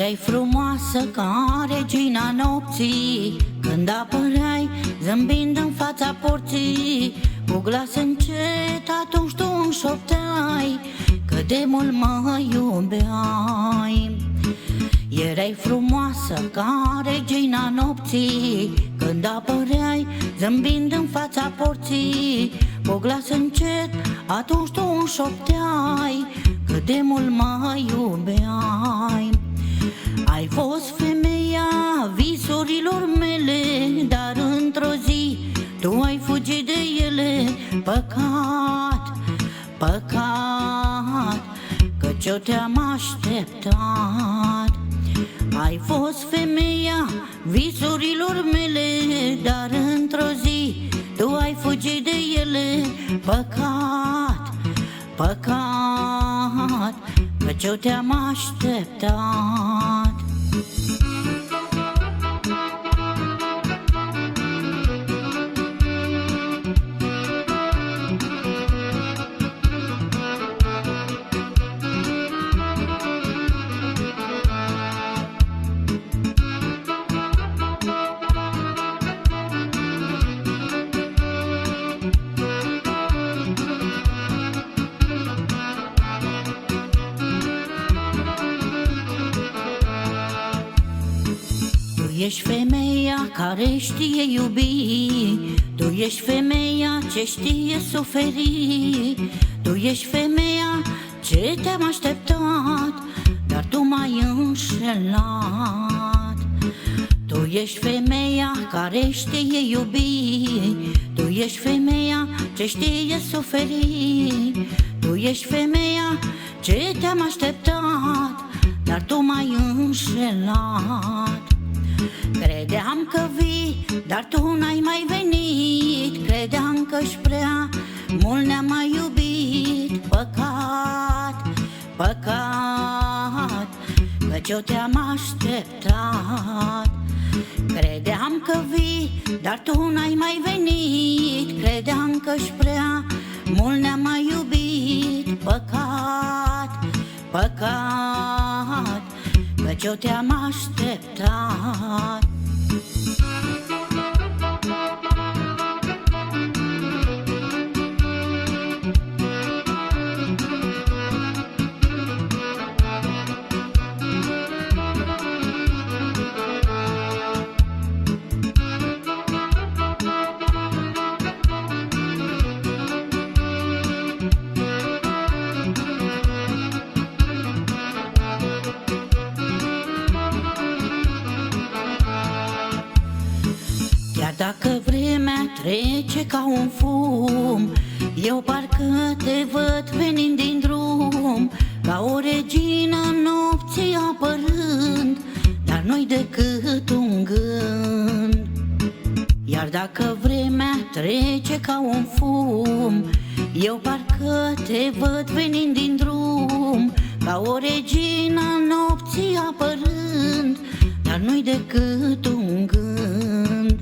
Erai frumoasă ca regina nopții, când apăreai zâmbind în fața porții. Cu glas încet atunci tu îmi șopteai că de mult mă iubeai. Erai frumoasă ca regina nopții, când apăreai zâmbind în fața porții. Cu glas încet atunci tu îmi șopteai că de mult mă iubeai. Ai fost femeia visurilor mele, dar într-o zi tu ai fugit de ele. Păcat, păcat, căci eu te-am așteptat. Ai fost femeia visurilor mele, dar într-o zi tu ai fugit de ele. Păcat, păcat, căci eu te-am așteptat. Tu ești femeia care știe iubi, tu ești femeia ce știe suferi. Tu ești femeia ce te-am așteptat, dar tu m-ai înșelat. Tu ești femeia care știe iubi, tu ești femeia ce știe suferi. Tu ești femeia ce te-am așteptat, dar tu m-ai înșelat. Credeam că vii, dar tu n-ai mai venit. Credeam că-și prea mult ne-am mai iubit. Păcat, păcat, căci eu te-am așteptat. Credeam că vii, dar tu n-ai mai venit. Credeam că-și prea mult ne-am mai iubit. Păcat, păcat, căci eu te-am așteptat. Chiar dacă vremea trece ca un fum, eu parcă te văd venind din drum, ca o regină nopții apărând, dar nu-i decât un gând. Iar dacă vremea trece ca un fum, eu parcă te văd venind din drum, ca o regină nopții apărând, dar nu-i decât un gând.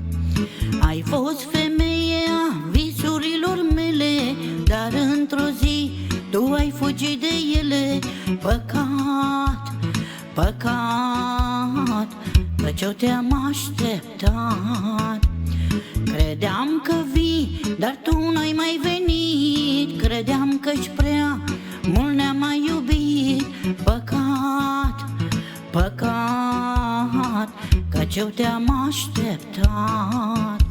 Ai fost femeia visurilor mele, dar într-o zi tu ai fugit de ele. Păcat, păcat, căci eu te-am așteptat. Credeam că vii, dar tu n-ai mai venit. Credeam că-și prea mult ne-am mai iubit. Păcat, păcat, căci eu te-am așteptat.